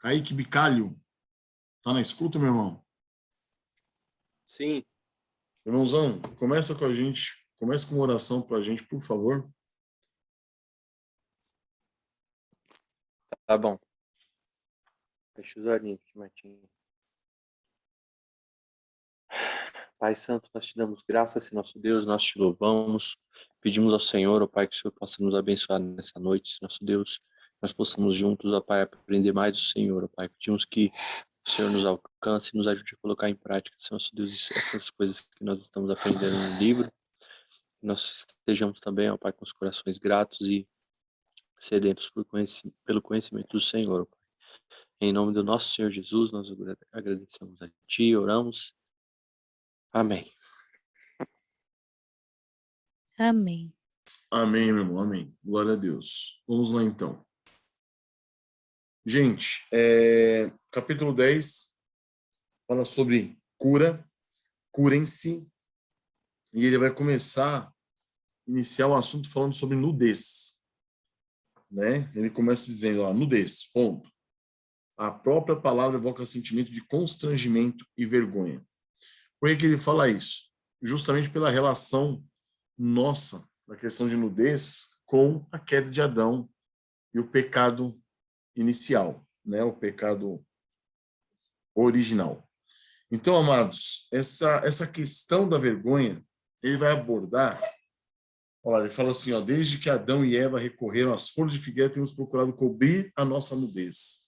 Kaique Bicalho, tá na escuta, meu irmão? Sim. Irmãozão, começa com a gente, começa com uma oração pra gente, por favor. Tá bom. Deixa eu usar aqui, Martinho. Pai Santo, nós te damos graças, nosso Deus, nós te louvamos. Pedimos ao Senhor, ó Pai, que o Senhor possa nos abençoar nessa noite, nosso Deus. Nós possamos juntos, ó Pai, aprender mais do Senhor, ó Pai. Pedimos que o Senhor nos alcance e nos ajude a colocar em prática, nosso Deus, essas coisas que nós estamos aprendendo no livro. Nós estejamos também, ó Pai, com os corações gratos e sedentos pelo conhecimento do Senhor, ó Pai. Em nome do nosso Senhor Jesus, nós agradecemos a Ti, oramos. Amém. Amém. Amém, meu irmão, amém. Glória a Deus. Vamos lá, então. Gente, capítulo 10 fala sobre cura, curem-se, e ele vai iniciar o assunto falando sobre nudez, né? Ele começa dizendo, ó, nudez, ponto. A própria palavra evoca sentimento de constrangimento e vergonha. Por que ele fala isso? Justamente pela relação nossa, da questão de nudez, com a queda de Adão e o pecado inicial, né? O pecado original. Então, amados, essa questão da vergonha, ele vai abordar, olha, ele fala assim, ó, desde que Adão e Eva recorreram às folhas de figueira, temos procurado cobrir a nossa nudez.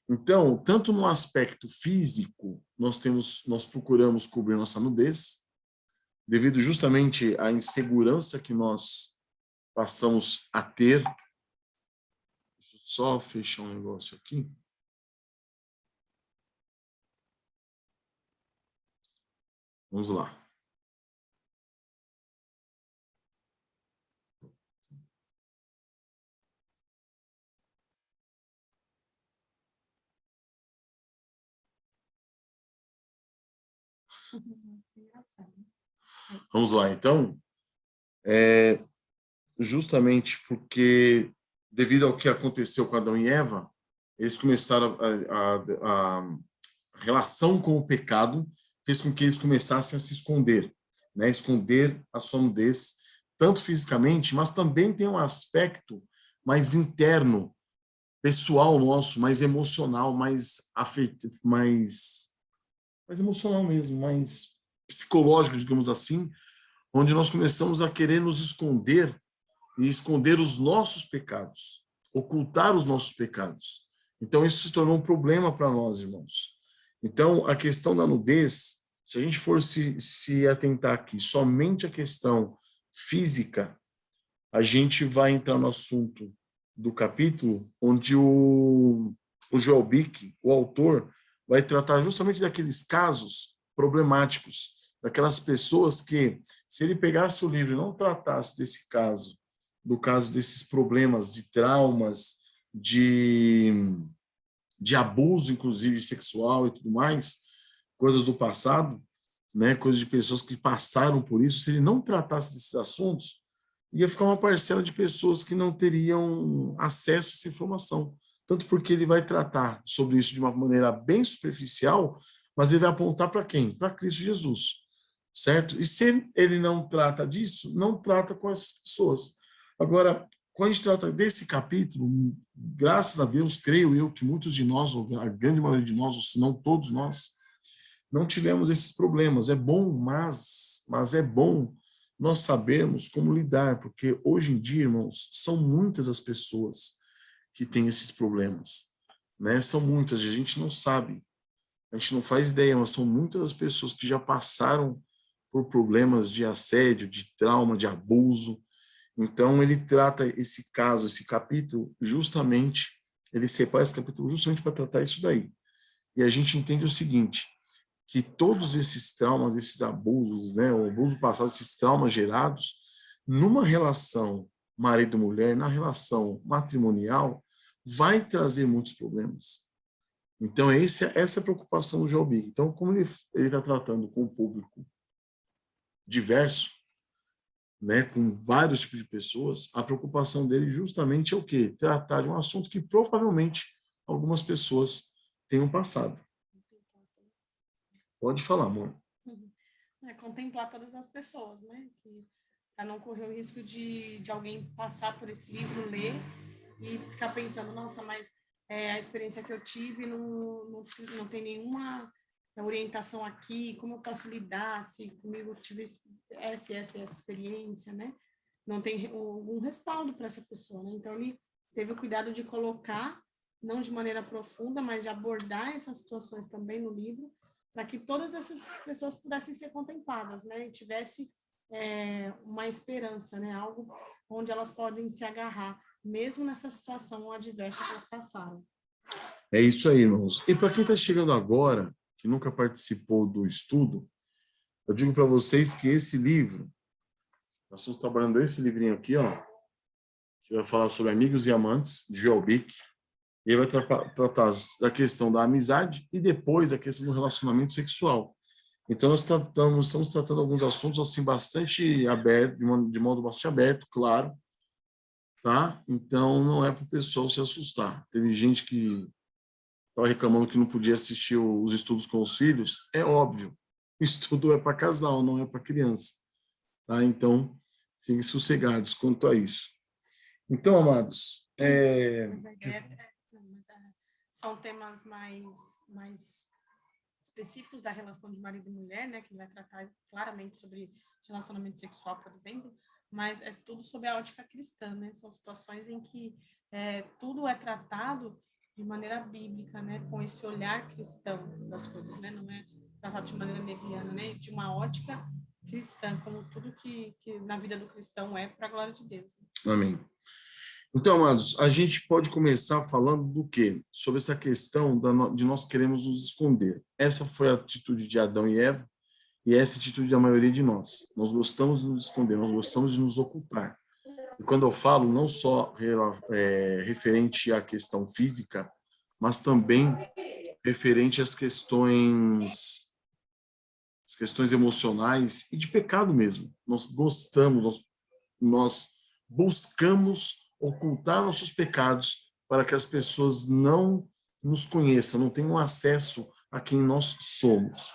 Então, tanto no aspecto físico, nós procuramos cobrir nossa nudez, devido justamente à insegurança que nós passamos a ter. Deixa eu só fechar um negócio aqui. Vamos lá. Vamos lá, então. Justamente porque, devido ao que aconteceu com Adão e Eva, eles começaram a relação com o pecado fez com que eles começassem a se esconder, né? Esconder a sua nudez, tanto fisicamente, mas também tem um aspecto mais interno, pessoal nosso, mais emocional, mais afetivo, mais emocional mesmo, mais psicológico, digamos assim, onde nós começamos a querer nos esconder e esconder os nossos pecados, ocultar os nossos pecados. Então, isso se tornou um problema para nós, irmãos. Então, a questão da nudez, se a gente for se atentar aqui somente à questão física, a gente vai entrar no assunto do capítulo, onde o Joel Bick, o autor, vai tratar justamente daqueles casos problemáticos, daquelas pessoas que, se ele pegasse o livro e não tratasse desse caso, do caso desses problemas de traumas, de abuso, inclusive sexual e tudo mais, coisas do passado, né, coisas de pessoas que passaram por isso, se ele não tratasse desses assuntos, ia ficar uma parcela de pessoas que não teriam acesso a essa informação. Tanto porque ele vai tratar sobre isso de uma maneira bem superficial, mas ele vai apontar para quem? Para Cristo Jesus, certo? E se ele não trata disso, não trata com essas pessoas. Agora, quando a gente trata desse capítulo, graças a Deus, creio eu que muitos de nós, ou a grande maioria de nós, ou se não todos nós, não tivemos esses problemas. É bom, mas é bom nós sabermos como lidar, porque hoje em dia, irmãos, são muitas as pessoas que têm esses problemas, né? São muitas, a gente não sabe, a gente não faz ideia, mas são muitas as pessoas que já passaram por problemas de assédio, de trauma, de abuso. Então, ele trata esse caso, esse capítulo, justamente, ele separa esse capítulo justamente para tratar isso daí. E a gente entende o seguinte, que todos esses traumas, esses abusos, né, o abuso passado, esses traumas gerados, numa relação marido-mulher, na relação matrimonial, vai trazer muitos problemas. Então, essa é a preocupação do Joel Big. Então, como ele está tratando com um público diverso, né, com vários tipos de pessoas, a preocupação dele justamente é o quê? Tratar de um assunto que provavelmente algumas pessoas tenham passado. Pode falar, amor. Contemplar todas as pessoas, né? Para não correr o risco de alguém passar por esse livro, ler e ficar pensando, nossa, mas a experiência que eu tive não tem nenhuma orientação aqui, como eu posso lidar se comigo tive essa experiência, né? Não tem um respaldo para essa pessoa, né? Então, ele teve o cuidado de colocar, não de maneira profunda, mas de abordar essas situações também no livro, para que todas essas pessoas pudessem ser contempladas, né? E tivesse uma esperança, né? Algo onde elas podem se agarrar, mesmo nessa situação adversa que elas passaram. É isso aí, irmãos. E para quem está chegando agora, que nunca participou do estudo, eu digo para vocês que esse livro, nós estamos trabalhando esse livrinho aqui, ó, que vai falar sobre amigos e amantes, de Joel Bick. E ele vai tratar da questão da amizade e depois a questão do relacionamento sexual. Então, nós estamos tratando alguns assuntos assim bastante aberto, de modo bastante aberto, claro, tá? Então, não é para o pessoal se assustar. Teve gente que estava reclamando que não podia assistir os estudos com os filhos. É óbvio, o estudo é para casal, não é para criança, tá? Então, fiquem sossegados quanto a isso. Então, amados, são temas mais específicos da relação de marido e mulher, né, que vai tratar claramente sobre relacionamento sexual, por exemplo, mas é tudo sobre a ótica cristã, né? São situações em que tudo é tratado de maneira bíblica, né, com esse olhar cristão das coisas, né? Não é tratado de maneira mediana, né? De uma ótica cristã, como tudo que na vida do cristão é para a glória de Deus. Né? Amém. Então, amados, a gente pode começar falando do quê? Sobre essa questão de nós queremos nos esconder. Essa foi a atitude de Adão e Eva, e essa é a atitude da maioria de nós. Nós gostamos de nos esconder, nós gostamos de nos ocultar. E quando eu falo, não só referente à questão física, mas também referente às questões emocionais e de pecado mesmo. Nós gostamos, nós buscamos ocultar nossos pecados para que as pessoas não nos conheçam, não tenham acesso a quem nós somos,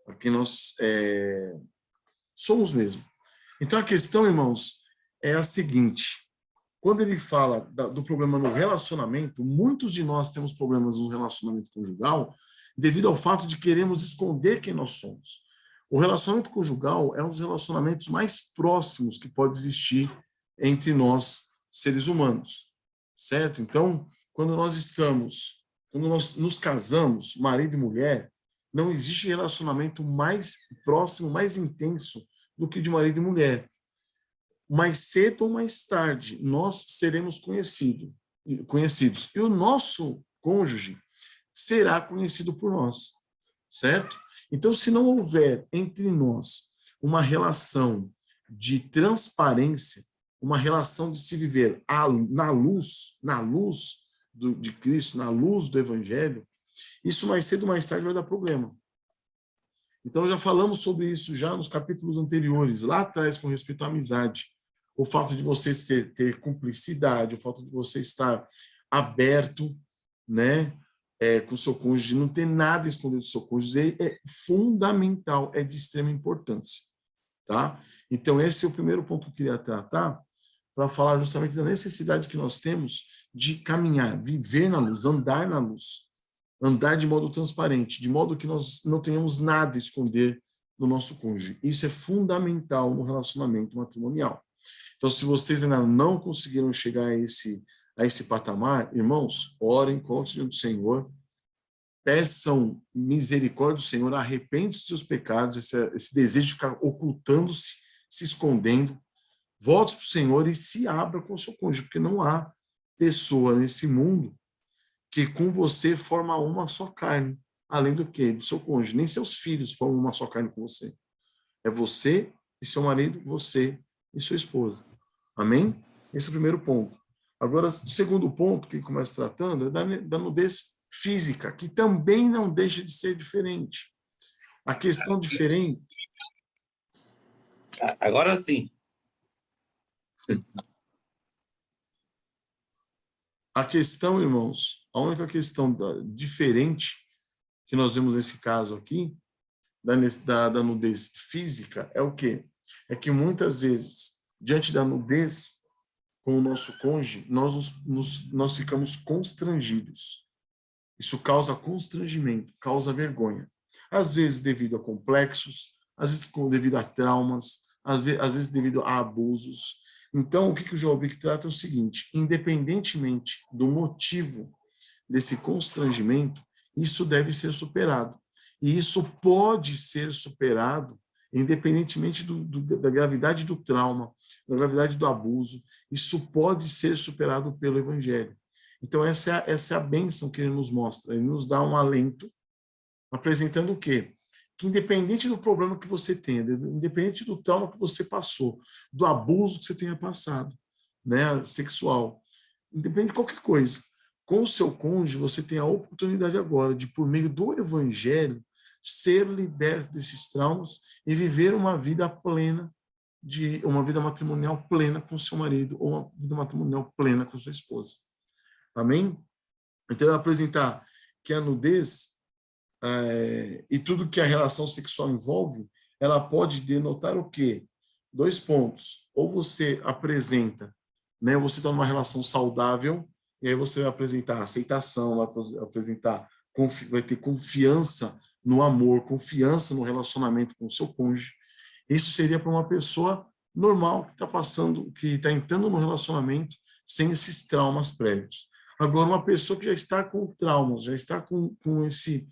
a quem nós somos mesmo. Então a questão, irmãos, é a seguinte: quando ele fala do problema no relacionamento, muitos de nós temos problemas no relacionamento conjugal devido ao fato de queremos esconder quem nós somos. O relacionamento conjugal é um dos relacionamentos mais próximos que pode existir entre nós, seres humanos, certo? Então, quando nós nos casamos, marido e mulher, não existe relacionamento mais próximo, mais intenso do que de marido e mulher. Mais cedo ou mais tarde, nós seremos conhecidos. E o nosso cônjuge será conhecido por nós, certo? Então, se não houver entre nós uma relação de transparência, uma relação de se viver na luz de Cristo, na luz do Evangelho, isso mais cedo ou mais tarde vai dar problema. Então, já falamos sobre isso já nos capítulos anteriores, lá atrás, com respeito à amizade. O fato de você ter cumplicidade, o fato de você estar aberto, né, com o seu cônjuge, não ter nada escondido do seu cônjuge, é fundamental, é de extrema importância. Tá? Então, esse é o primeiro ponto que eu queria tratar, para falar justamente da necessidade que nós temos de caminhar, viver na luz, andar de modo transparente, de modo que nós não tenhamos nada a esconder do nosso cônjuge. Isso é fundamental no relacionamento matrimonial. Então, se vocês ainda não conseguiram chegar a esse patamar, irmãos, orem, contem diante do Senhor, peçam misericórdia do Senhor, arrependam dos seus pecados, esse desejo de ficar ocultando-se, se escondendo, volte para o Senhor e se abra com o seu cônjuge, porque não há pessoa nesse mundo que com você forma uma só carne, além do que? Do seu cônjuge. Nem seus filhos formam uma só carne com você. É você e seu marido, você e sua esposa. Amém? Esse é o primeiro ponto. Agora, o segundo ponto que ele começa tratando é da nudez física, que também não deixa de ser diferente. A questão diferente... Agora sim. A questão, irmãos, a única questão diferente que nós vemos nesse caso aqui, da nudez física, é o quê? É que muitas vezes, diante da nudez com o nosso cônjuge, nós ficamos constrangidos. Isso causa constrangimento, causa vergonha. Às vezes devido a complexos, às vezes devido a traumas, às vezes devido a abusos. Então, o que o João Bick trata é o seguinte: independentemente do motivo desse constrangimento, isso deve ser superado. E isso pode ser superado independentemente da gravidade do trauma, da gravidade do abuso. Isso pode ser superado pelo Evangelho. Então, essa é a bênção que ele nos mostra. Ele nos dá um alento, apresentando o quê? Que independente do problema que você tenha, independente do trauma que você passou, do abuso que você tenha passado, né, sexual, independente de qualquer coisa, com o seu cônjuge, você tem a oportunidade agora de, por meio do Evangelho, ser liberto desses traumas e viver uma vida plena, uma vida matrimonial plena com seu marido, ou uma vida matrimonial plena com sua esposa. Amém? Então, eu vou apresentar que a nudez e tudo que a relação sexual envolve, ela pode denotar o quê? 2 pontos. Ou você apresenta, né, você está numa relação saudável, e aí você vai apresentar aceitação, vai apresentar, vai ter confiança no amor, confiança no relacionamento com o seu cônjuge. Isso seria para uma pessoa normal que está passando, que está entrando no relacionamento sem esses traumas prévios. Agora, uma pessoa que já está com traumas, já está com esses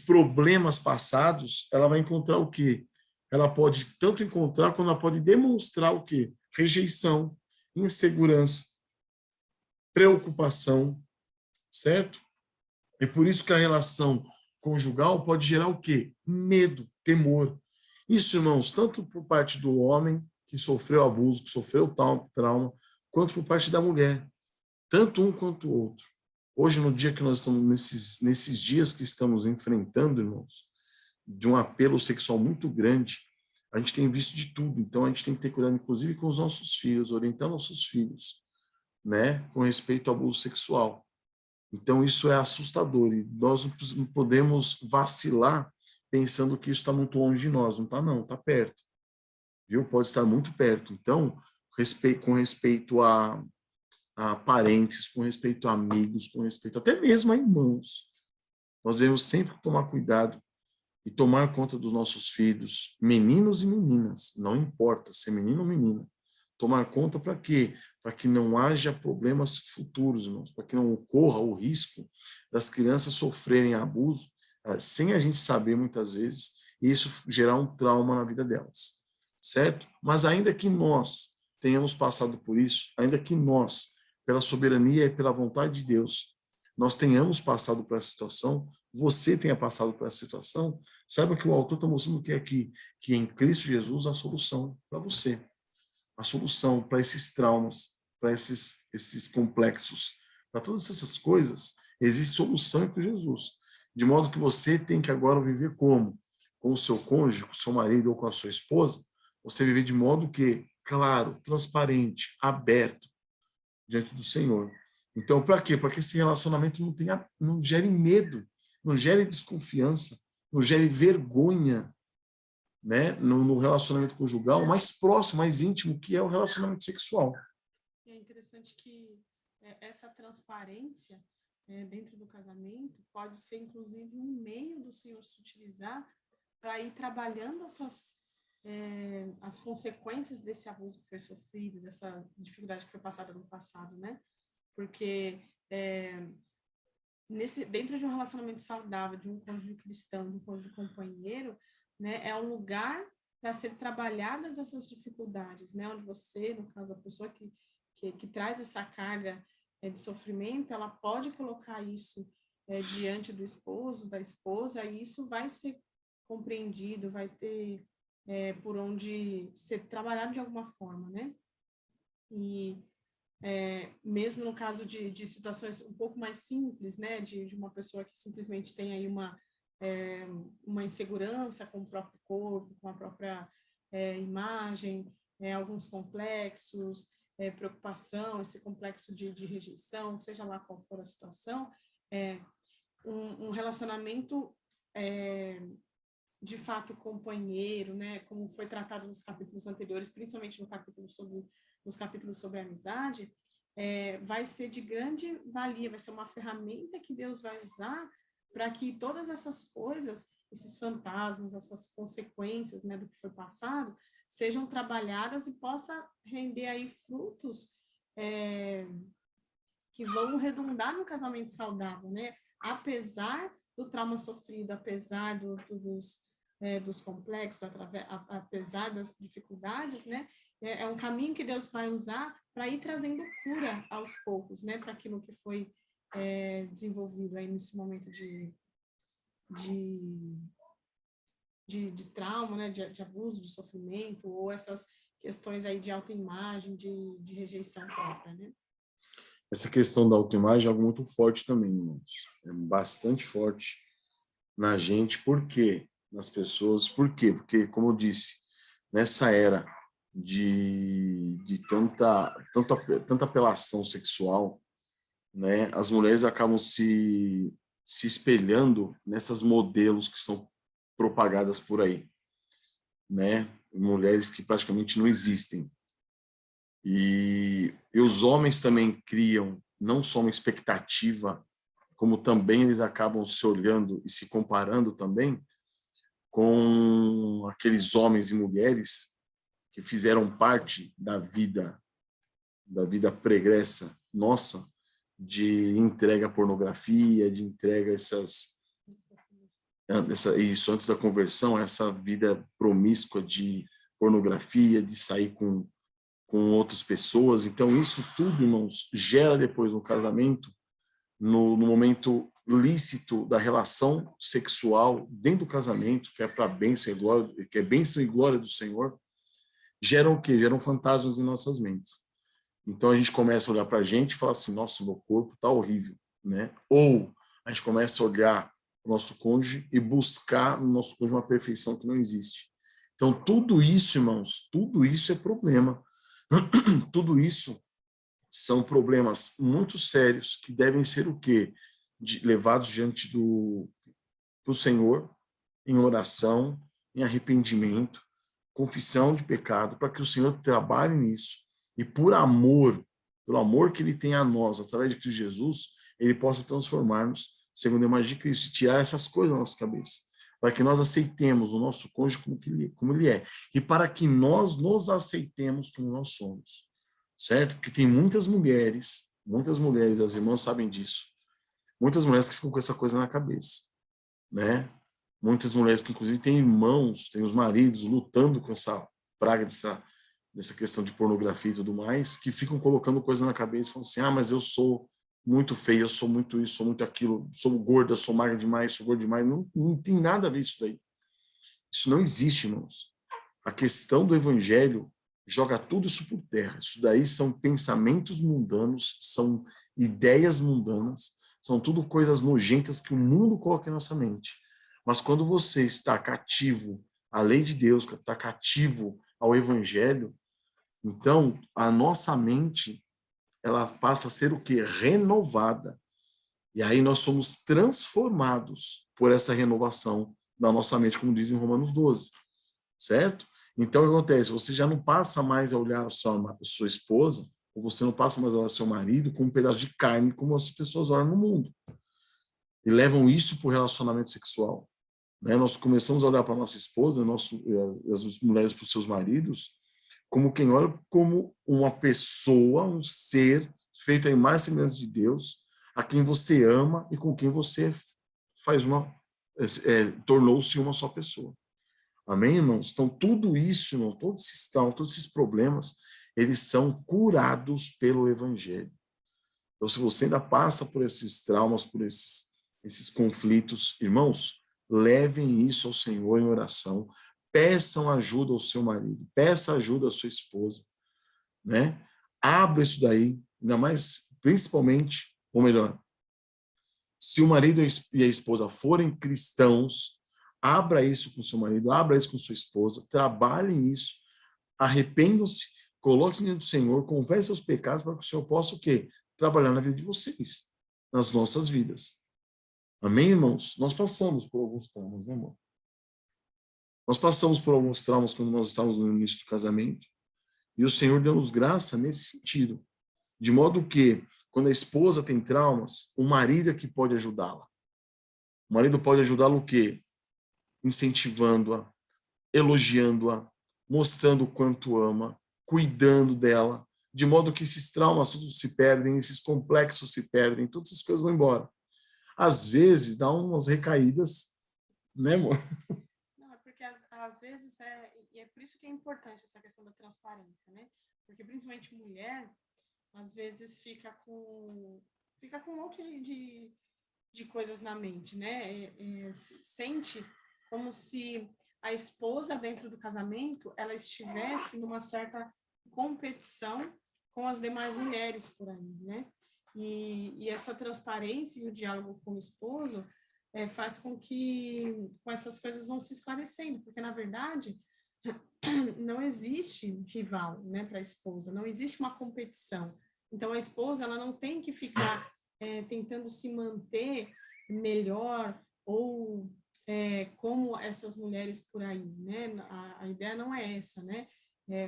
problemas passados, ela vai encontrar o quê? Ela pode tanto encontrar, quando ela pode demonstrar o quê? Rejeição, insegurança, preocupação, certo? É por isso que a relação conjugal pode gerar o quê? Medo, temor. Isso, irmãos, tanto por parte do homem que sofreu abuso, que sofreu trauma, quanto por parte da mulher. Tanto um quanto o outro. Hoje, no dia que nós estamos, nesses dias que estamos enfrentando, irmãos, de um apelo sexual muito grande, a gente tem visto de tudo. Então, a gente tem que ter cuidado, inclusive, com os nossos filhos, orientar nossos filhos, né, com respeito ao abuso sexual. Então, isso é assustador e nós não podemos vacilar pensando que isso está muito longe de nós. Não está, não, está perto. Viu? Pode estar muito perto. Então, com respeito a parentes, com respeito a amigos, com respeito até mesmo a irmãos, nós devemos sempre tomar cuidado e tomar conta dos nossos filhos, meninos e meninas, não importa se é menino ou menina. Tomar conta para quê? Para que não haja problemas futuros, irmãos, para que não ocorra o risco das crianças sofrerem abuso sem a gente saber muitas vezes, e isso gerar um trauma na vida delas, certo? Mas ainda que nós tenhamos passado por isso, ainda que nós, pela soberania e pela vontade de Deus, nós tenhamos passado por essa situação, você tenha passado por essa situação, saiba que o autor está mostrando que aqui, que em Cristo Jesus a solução para você, a solução para esses traumas, para esses complexos, para todas essas coisas, existe solução em Cristo Jesus. De modo que você tem que agora viver como? Com o seu cônjuge, com o seu marido ou com a sua esposa, você viver de modo que, claro, transparente, aberto diante do Senhor. Então, para quê? Para que esse relacionamento não gere medo, não gere desconfiança, não gere vergonha, né, no relacionamento conjugal mais próximo, mais íntimo, que é o relacionamento sexual. É interessante que essa transparência dentro do casamento pode ser, inclusive, um meio do Senhor se utilizar para ir trabalhando as consequências desse abuso que foi sofrido, dessa dificuldade que foi passada no passado, né? Porque dentro de um relacionamento saudável, de um cônjuge cristão, de um cônjuge companheiro, né, é um lugar para ser trabalhadas essas dificuldades, né? Onde você, no caso, a pessoa que traz essa carga de sofrimento, ela pode colocar isso diante do esposo, da esposa, e isso vai ser compreendido, vai ter por onde ser trabalhado de alguma forma, né? E mesmo no caso de situações um pouco mais simples, né? De uma pessoa que simplesmente tem aí uma insegurança com o próprio corpo, com a própria imagem, alguns complexos, preocupação, esse complexo de rejeição, seja lá qual for a situação, um relacionamento de fato companheiro, né, como foi tratado nos capítulos anteriores, principalmente nos capítulos sobre a amizade, vai ser de grande valia, vai ser uma ferramenta que Deus vai usar para que todas essas coisas, esses fantasmas, essas consequências, né, do que foi passado, sejam trabalhadas e possa render aí frutos que vão redundar no casamento saudável, né? Apesar do trauma sofrido, apesar dos complexos, apesar das dificuldades, né? É um caminho que Deus vai usar para ir trazendo cura aos poucos, né? Para aquilo que foi desenvolvido aí nesse momento de trauma, né? De abuso, de sofrimento, ou essas questões aí de autoimagem, de rejeição própria, né? Essa questão da autoimagem é algo muito forte também, irmãos. É bastante forte na gente. Por quê? Nas pessoas. Por quê? Porque, como eu disse, nessa era de tanta apelação sexual, né, as mulheres acabam se espelhando nessas modelos que são propagadas por aí, né? Mulheres que praticamente não existem. E os homens também criam não só uma expectativa, como também eles acabam se olhando e se comparando também com aqueles homens e mulheres que fizeram parte da vida pregressa nossa, de entrega à pornografia, de entrega a isso antes da conversão, essa vida promíscua de pornografia, de sair com outras pessoas. Então, isso tudo, irmãos, gera depois no casamento, no momento lícito da relação sexual dentro do casamento, que é para bênção e glória, que é bênção e glória do Senhor, geram o quê? Geram fantasmas em nossas mentes. Então, a gente começa a olhar para a gente e falar assim, nossa, meu corpo está horrível, né? Ou a gente começa a olhar o nosso cônjuge e buscar no nosso cônjuge uma perfeição que não existe. Então, tudo isso, irmãos, tudo isso é problema. Tudo isso são problemas muito sérios que devem ser o quê? Levados diante do Senhor em oração, em arrependimento, confissão de pecado, para que o Senhor trabalhe nisso e por amor, pelo amor que Ele tem a nós, através de Cristo Jesus, Ele possa transformar-nos segundo a imagem de Cristo e tirar essas coisas da nossa cabeça, para que nós aceitemos o nosso cônjuge como ele é e para que nós nos aceitemos como nós somos. Certo? Porque tem muitas mulheres, as irmãs sabem disso, muitas mulheres que ficam com essa coisa na cabeça, né? Muitas mulheres que, inclusive, têm irmãos, têm os maridos lutando com essa praga dessa questão de pornografia e tudo mais, que ficam colocando coisa na cabeça, falando assim, mas eu sou muito feia, eu sou muito isso, sou muito aquilo, sou gorda, sou magra demais, sou gorda demais. Não tem nada a ver isso daí. Isso não existe, irmãos. A questão do evangelho joga tudo isso por terra. Isso daí são pensamentos mundanos, são ideias mundanas, são tudo coisas nojentas que o mundo coloca em nossa mente. Mas quando você está cativo à lei de Deus, está cativo ao evangelho, então a nossa mente, ela passa a ser o quê? Renovada. E aí nós somos transformados por essa renovação da nossa mente, como diz em Romanos 12. Certo? Então, o que acontece? Você já não passa mais a olhar a sua esposa, ou você não passa mais a olhar o seu marido como um pedaço de carne, como as pessoas olham no mundo. E levam isso para o relacionamento sexual. Né? Nós começamos a olhar para a nossa esposa, as mulheres para os seus maridos, como quem olha como uma pessoa, um ser feito à imagem e semelhança de Deus, a quem você ama e com quem você tornou-se uma só pessoa. Amém, irmãos? Então, tudo isso, irmão, todos esses problemas, eles são curados pelo Evangelho. Então, se você ainda passa por esses traumas, por esses conflitos, irmãos, levem isso ao Senhor em oração, peçam ajuda ao seu marido, peça ajuda à sua esposa, né? Abra isso daí, ainda mais, principalmente, ou melhor, se o marido e a esposa forem cristãos, abra isso com seu marido, abra isso com sua esposa, trabalhem isso, arrependam-se, Coloque-se diante do Senhor, confesse seus pecados para que o Senhor possa o quê? Trabalhar na vida de vocês, nas nossas vidas. Amém, irmãos? Nós passamos por alguns traumas, né, irmão? Nós passamos por alguns traumas quando nós estávamos no início do casamento. E o Senhor deu-nos graça nesse sentido. De modo que, quando a esposa tem traumas, o marido é que pode ajudá-la. O marido pode ajudá-la o quê? Incentivando-a, elogiando-a, mostrando o quanto ama, cuidando dela, de modo que esses traumas todos se perdem, esses complexos se perdem, todas essas coisas vão embora. Às vezes, dá umas recaídas, né, amor? Não, é porque às vezes e é por isso que é importante essa questão da transparência, né? Porque principalmente mulher, às vezes fica com um monte de coisas na mente, né? Sente como se a esposa dentro do casamento, ela estivesse numa certa competição com as demais mulheres por aí, né? E essa transparência e o diálogo com o esposo faz com essas coisas vão se esclarecendo, porque, na verdade, não existe rival, né, para a esposa, não existe uma competição. Então, a esposa, ela não tem que ficar tentando se manter melhor ou como essas mulheres por aí, né? A ideia não é essa, né?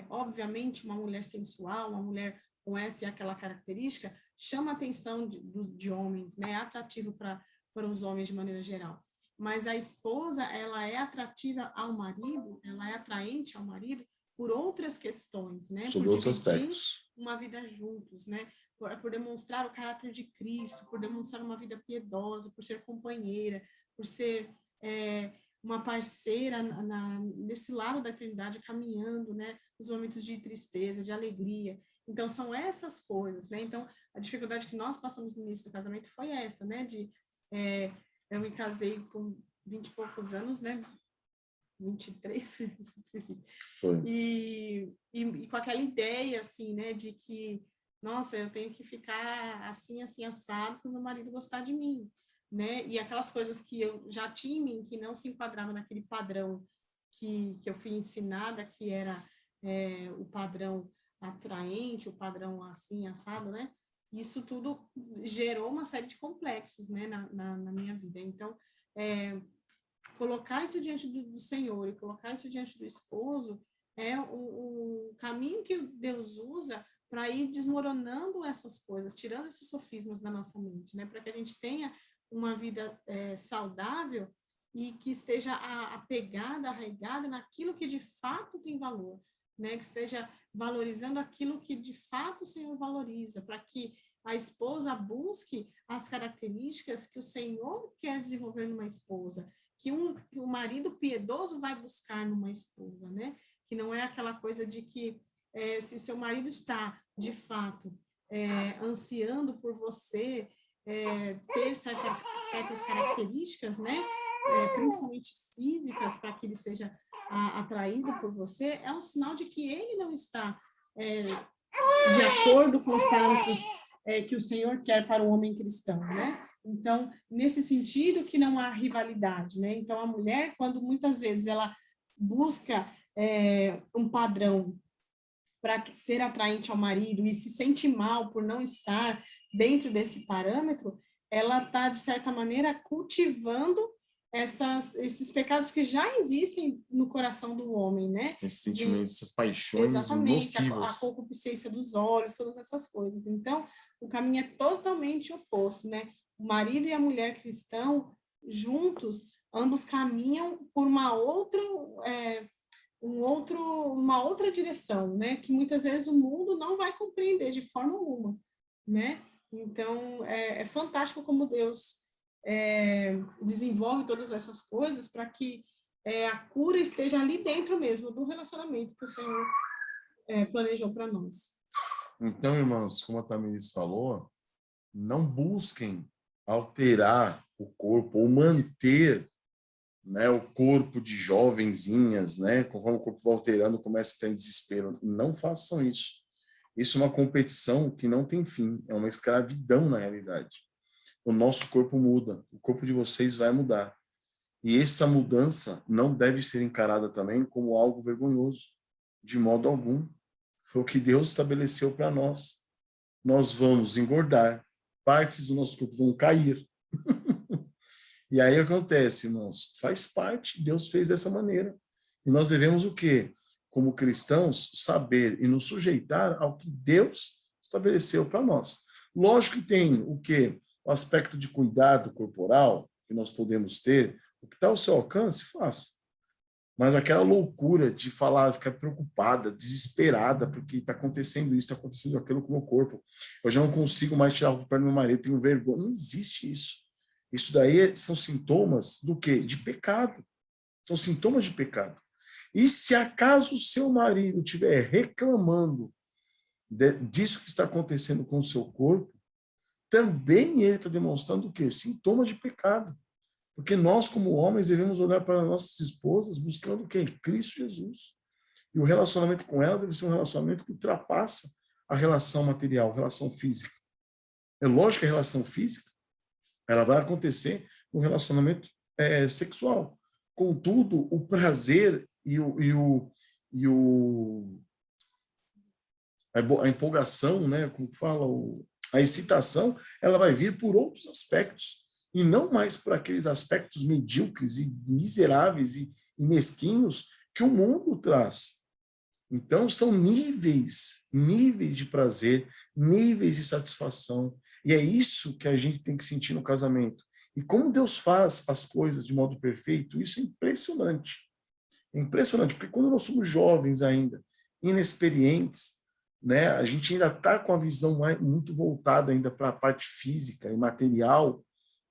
Obviamente, uma mulher sensual, uma mulher com essa e aquela característica, chama a atenção de homens, né? É atrativo para os homens de maneira geral. Mas a esposa, ela é atrativa ao marido, ela é atraente ao marido por outras questões, né? Sobre outros aspectos. Uma vida juntos, né? Por demonstrar o caráter de Cristo, por demonstrar uma vida piedosa, por ser companheira, por ser uma parceira nesse lado da eternidade, caminhando, né? Nos momentos de tristeza, de alegria. Então, são essas coisas, né? Então, a dificuldade que nós passamos no início do casamento foi essa, né? Eu me casei com 20 e poucos anos, né? 23, esqueci. Foi. E com aquela ideia, assim, né? De que, nossa, eu tenho que ficar assim, assim, assado para o meu marido gostar de mim, né? E aquelas coisas que eu já tinha em mim, que não se enquadravam naquele padrão que eu fui ensinada, que era o padrão atraente, o padrão assim, assado, né? Isso tudo gerou uma série de complexos, né, na minha vida. Então, colocar isso diante do Senhor e colocar isso diante do esposo é o caminho que Deus usa para ir desmoronando essas coisas, tirando esses sofismas da nossa mente, né? Para que a gente tenha uma vida saudável e que esteja apegada, arraigada naquilo que de fato tem valor, né? Que esteja valorizando aquilo que de fato o Senhor valoriza, para que a esposa busque as características que o Senhor quer desenvolver numa esposa, que o marido piedoso vai buscar numa esposa, né? Que não é aquela coisa de que se seu marido está, de fato, ansiando por você ter certas características, né? Principalmente físicas, para que ele seja atraído por você, é um sinal de que ele não está de acordo com os parâmetros que o Senhor quer para o homem cristão, né? Então, nesse sentido que não há rivalidade, né? Então, a mulher, quando muitas vezes ela busca um padrão para ser atraente ao marido e se sente mal por não estar dentro desse parâmetro, ela está, de certa maneira, cultivando esses pecados que já existem no coração do homem, né? Esses sentimentos, essas paixões nocivas. A concupiscência dos olhos, todas essas coisas. Então, o caminho é totalmente oposto, né? O marido e a mulher cristão, juntos, ambos caminham por uma outra direção, né? Que muitas vezes o mundo não vai compreender de forma alguma, né? Então, é fantástico como Deus desenvolve todas essas coisas para que a cura esteja ali dentro mesmo do relacionamento que o Senhor planejou para nós. Então, irmãos, como a Tamiris falou, não busquem alterar o corpo ou manter, né, o corpo de jovenzinhas, né? Conforme o corpo vai alterando, começa a ter desespero. Não façam isso. Isso é uma competição que não tem fim, é uma escravidão na realidade. O nosso corpo muda, o corpo de vocês vai mudar. E essa mudança não deve ser encarada também como algo vergonhoso, de modo algum. Foi o que Deus estabeleceu para nós. Nós vamos engordar, partes do nosso corpo vão cair. E aí acontece, irmãos, faz parte, Deus fez dessa maneira. E nós devemos o quê? Como cristãos, saber e nos sujeitar ao que Deus estabeleceu para nós. Lógico que tem o quê? O aspecto de cuidado corporal que nós podemos ter, o que está ao seu alcance, faça. Mas aquela loucura de falar, ficar preocupada, desesperada, porque está acontecendo isso, está acontecendo aquilo com o meu corpo. Eu já não consigo mais tirar o pé do meu marido, tenho vergonha. Não existe isso. Isso daí são sintomas do quê? De pecado. São sintomas de pecado. E se acaso o seu marido estiver reclamando disso que está acontecendo com o seu corpo, também ele está demonstrando o quê? Sintomas de pecado. Porque nós, como homens, devemos olhar para nossas esposas buscando o quê? Cristo Jesus. E o relacionamento com elas deve ser um relacionamento que ultrapassa a relação material, a relação física. É lógico que a relação física ela vai acontecer no relacionamento sexual. Contudo, o prazer a empolgação, né, como fala, a excitação, ela vai vir por outros aspectos, e não mais por aqueles aspectos medíocres e miseráveis e mesquinhos que o mundo traz. Então, são níveis de prazer, níveis de satisfação, e é isso que a gente tem que sentir no casamento. E como Deus faz as coisas de modo perfeito, isso é impressionante. É impressionante, porque quando nós somos jovens ainda, inexperientes, né, a gente ainda está com a visão muito voltada ainda para a parte física e material,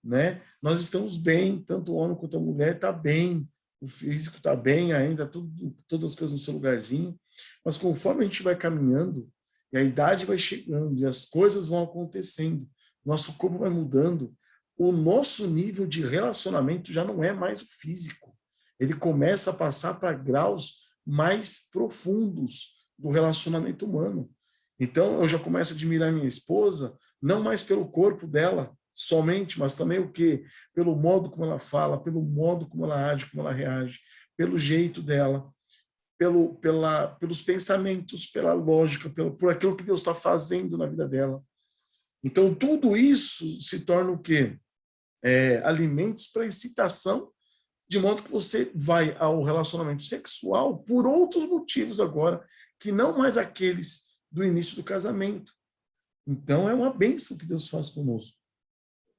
né? Nós estamos bem, tanto o homem quanto a mulher está bem, o físico está bem ainda, todas as coisas no seu lugarzinho, mas conforme a gente vai caminhando, e a idade vai chegando, e as coisas vão acontecendo, nosso corpo vai mudando, o nosso nível de relacionamento já não é mais o físico, ele começa a passar para graus mais profundos do relacionamento humano. Então, eu já começo a admirar minha esposa, não mais pelo corpo dela somente, mas também o quê? Pelo modo como ela fala, pelo modo como ela age, como ela reage, pelo jeito dela, pelos pensamentos, pela lógica, por aquilo que Deus está fazendo na vida dela. Então, tudo isso se torna o quê? Alimentos para excitação, de modo que você vai ao relacionamento sexual por outros motivos agora, que não mais aqueles do início do casamento. Então, é uma bênção que Deus faz conosco.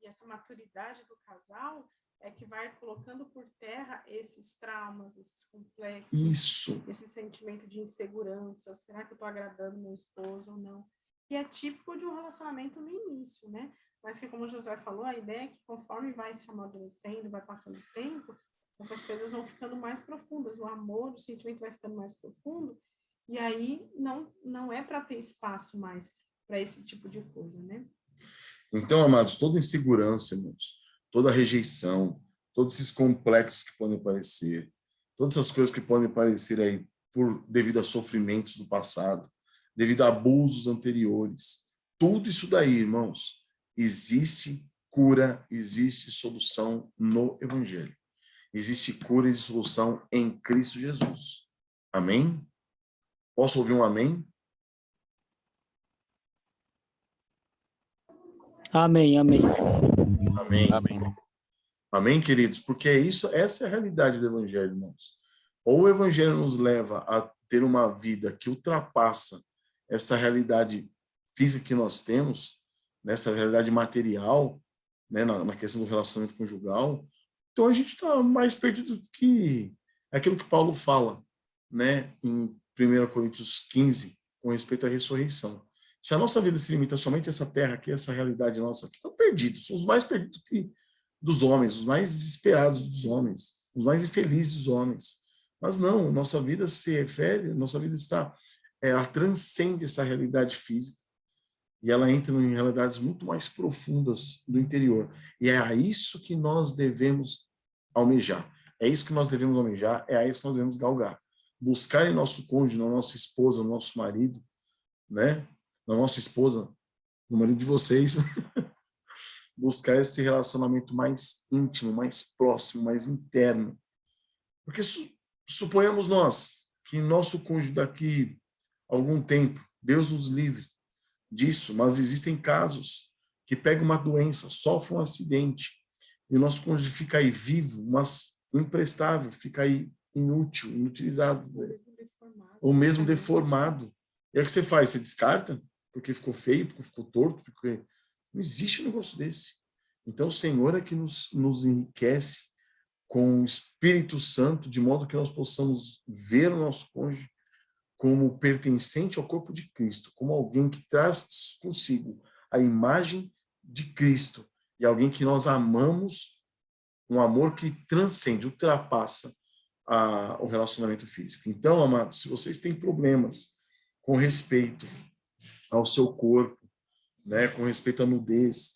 E essa maturidade do casal é que vai colocando por terra esses traumas, esses complexos, isso, esse sentimento de insegurança, será que eu estou agradando meu esposo ou não? E é típico de um relacionamento no início, né? Mas que, como o José falou, a ideia é que conforme vai se amadurecendo, vai passando o tempo, essas coisas vão ficando mais profundas, o amor, o sentimento vai ficando mais profundo, e aí não é para ter espaço mais para esse tipo de coisa, né? Então, amados, toda insegurança, irmãos, toda rejeição, todos esses complexos que podem aparecer, todas essas coisas que podem aparecer aí devido a sofrimentos do passado, devido a abusos anteriores, tudo isso daí, irmãos, existe cura, existe solução no Evangelho. Existe cura e solução em Cristo Jesus. Amém? Posso ouvir um amém? Amém, amém. Amém. Amém. Amém, queridos? Porque essa é a realidade do Evangelho, irmãos. Ou o Evangelho nos leva a ter uma vida que ultrapassa essa realidade física que nós temos, nessa realidade material, né, na questão do relacionamento conjugal, então a gente está mais perdido do que aquilo que Paulo fala, né, em 1 Coríntios 15, com respeito à ressurreição. Se a nossa vida se limita somente a essa terra aqui, essa realidade nossa aqui, estão perdidos, somos mais perdidos dos homens, os mais desesperados dos homens, os mais infelizes dos homens. Mas não, nossa vida se refere, nossa vida ela transcende essa realidade física e ela entra em realidades muito mais profundas do interior. E é a isso que nós devemos almejar. É isso que nós devemos almejar, é a isso que nós devemos galgar. Buscar em nosso cônjuge, na nossa esposa, no nosso marido, né? Na nossa esposa, no marido de vocês, buscar esse relacionamento mais íntimo, mais próximo, mais interno. Porque suponhamos nós que nosso cônjuge daqui algum tempo. Deus nos livre disso, mas existem casos que pega uma doença, sofre um acidente, e o nosso cônjuge fica aí vivo, mas imprestável, fica aí inútil, inutilizado, né? Ou mesmo deformado. E aí o que você faz? Você descarta? Porque ficou feio, porque ficou torto, porque... Não existe um negócio desse. Então o Senhor é que nos enriquece com o Espírito Santo, de modo que nós possamos ver o nosso cônjuge como pertencente ao corpo de Cristo, como alguém que traz consigo a imagem de Cristo, e alguém que nós amamos, um amor que transcende, ultrapassa o relacionamento físico. Então, amados, se vocês têm problemas com respeito ao seu corpo, né, com respeito à nudez,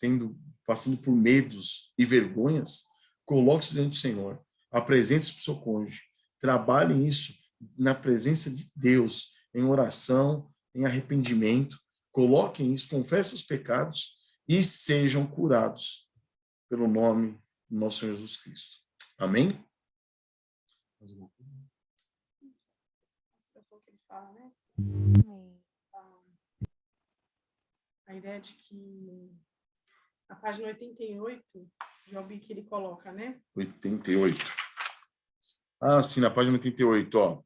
passando por medos e vergonhas, coloque isso diante do Senhor, apresente isso para o seu cônjuge, trabalhe isso na presença de Deus, em oração, em arrependimento, coloquem isso, confessem os pecados e sejam curados pelo nome do nosso Senhor Jesus Cristo. Amém? A ideia de que na página 88, Job, que ele coloca, né? 88. Ah, sim, na página 88, ó.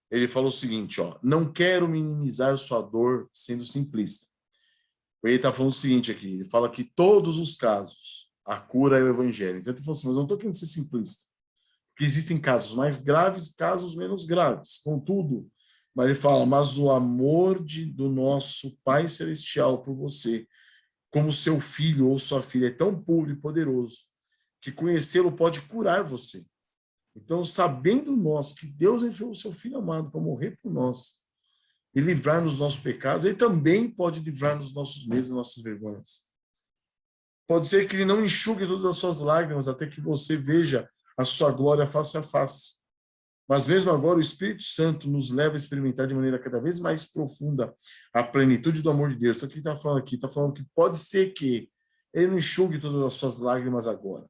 Ele falou o seguinte, ó: não quero minimizar sua dor sendo simplista. Ele está falando o seguinte aqui, ele fala que todos os casos, a cura é o evangelho. Então ele falou assim, mas eu não estou querendo ser simplista. Porque existem casos mais graves, casos menos graves. Contudo, mas ele fala, mas o amor do nosso Pai Celestial por você, como seu filho ou sua filha, é tão puro e poderoso, que conhecê-lo pode curar você. Então, sabendo nós que Deus enviou o seu Filho amado para morrer por nós e livrar-nos dos nossos pecados, Ele também pode livrar-nos dos nossos medos e nossas vergonhas. Pode ser que Ele não enxugue todas as suas lágrimas até que você veja a sua glória face a face. Mas mesmo agora o Espírito Santo nos leva a experimentar de maneira cada vez mais profunda a plenitude do amor de Deus. Então, o que está falando aqui? Está falando que pode ser que Ele não enxugue todas as suas lágrimas agora.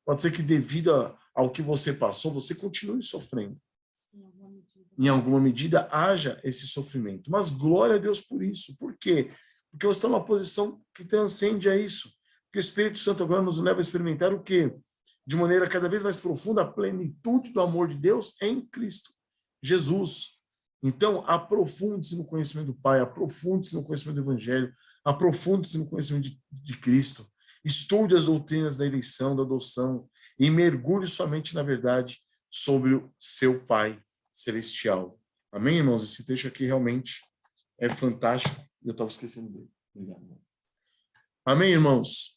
Pode ser que devido ao que você passou, você continue sofrendo. Em alguma medida, haja esse sofrimento. Mas glória a Deus por isso. Por quê? Porque você está numa posição que transcende a isso. Porque o Espírito Santo agora nos leva a experimentar o quê? De maneira cada vez mais profunda, a plenitude do amor de Deus em Cristo Jesus. Então, aprofunde-se no conhecimento do Pai, aprofunde-se no conhecimento do Evangelho, aprofunde-se no conhecimento de Cristo. Estude as doutrinas da eleição, da adoção, e mergulhe somente na verdade sobre o seu Pai Celestial. Amém, irmãos? Esse texto aqui realmente é fantástico. Eu estava esquecendo dele. Obrigado. Amém, irmãos?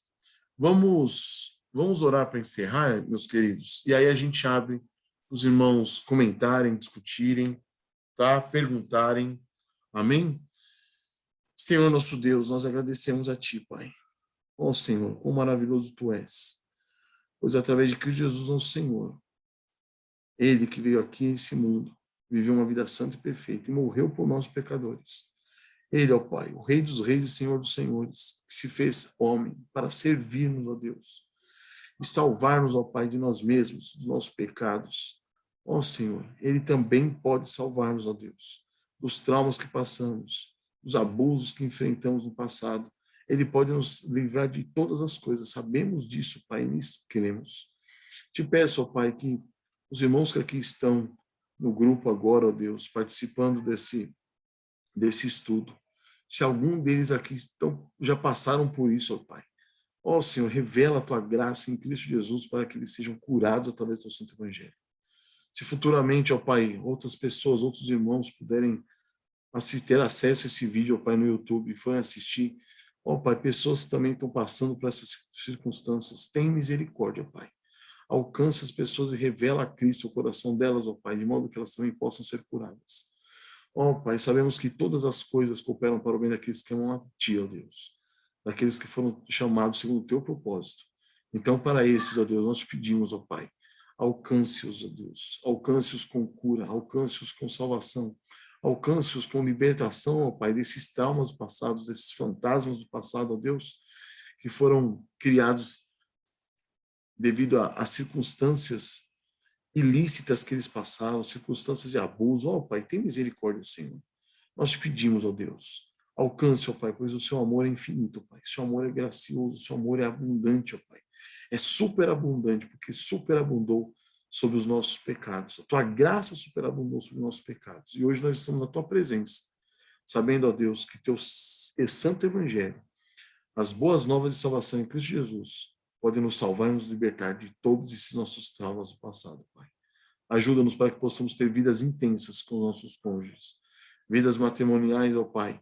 Vamos orar para encerrar, meus queridos. E aí a gente abre os irmãos comentarem, discutirem, tá? Perguntarem. Amém? Senhor nosso Deus, nós agradecemos a Ti, Pai. Ó Senhor, quão maravilhoso Tu és. Pois através de Cristo Jesus, nosso Senhor, Ele que veio aqui nesse mundo, viveu uma vida santa e perfeita e morreu por nós pecadores. Ele, ó Pai, o Rei dos Reis e Senhor dos Senhores, que se fez homem para servir-nos, ó Deus, e salvar-nos, ó Pai, de nós mesmos, dos nossos pecados. Ó Senhor, Ele também pode salvar-nos, ó Deus, dos traumas que passamos, dos abusos que enfrentamos no passado. Ele pode nos livrar de todas as coisas. Sabemos disso, Pai, nisso queremos. Te peço, ó Pai, que os irmãos que aqui estão no grupo agora, ó Deus, participando desse estudo, se algum deles aqui já passaram por isso, ó Pai, ó Senhor, revela a Tua graça em Cristo Jesus para que eles sejam curados através do Teu Santo Evangelho. Se futuramente, ó Pai, outras pessoas, outros irmãos puderem ter acesso a esse vídeo, ó Pai, no YouTube e forem assistir, ó Pai, pessoas que também estão passando por essas circunstâncias, tem misericórdia, ó Pai. Alcança as pessoas e revela a Cristo o coração delas, ó Pai, de modo que elas também possam ser curadas. Ó Pai, sabemos que todas as coisas cooperam para o bem daqueles que amam a Ti, ó Deus, daqueles que foram chamados segundo o Teu propósito. Então, para esses, ó Deus, nós te pedimos, ó Pai, alcance-os, ó Deus, alcance-os com cura, alcance-os com salvação, alcance-os com libertação, ó Pai, desses traumas passados, desses fantasmas do passado, ó Deus, que foram criados devido a circunstâncias ilícitas que eles passaram, circunstâncias de abuso. Ó Pai, tem misericórdia, Senhor. Nós te pedimos, ó Deus, alcance, ó Pai, pois o seu amor é infinito, Pai. O seu amor é gracioso, o seu amor é abundante, ó Pai. É superabundante, porque superabundou sobre os nossos pecados. A tua graça superabundou sobre os nossos pecados. E hoje nós estamos na tua presença, sabendo, ó Deus, que teu santo evangelho, as boas novas de salvação em Cristo Jesus, podem nos salvar e nos libertar de todos esses nossos traumas do passado, Pai. Ajuda-nos para que possamos ter vidas intensas com os nossos cônjuges, vidas matrimoniais, ó Pai,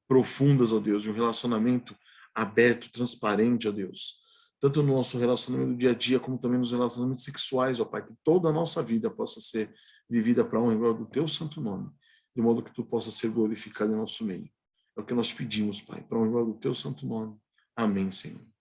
profundas, ó Deus, de um relacionamento aberto, transparente, ó Deus, tanto no nosso relacionamento do dia a dia, como também nos relacionamentos sexuais, ó Pai, que toda a nossa vida possa ser vivida para a honra e glória do teu santo nome, de modo que tu possa ser glorificado em nosso meio. É o que nós pedimos, Pai, para a honra e glória do teu santo nome. Amém, Senhor.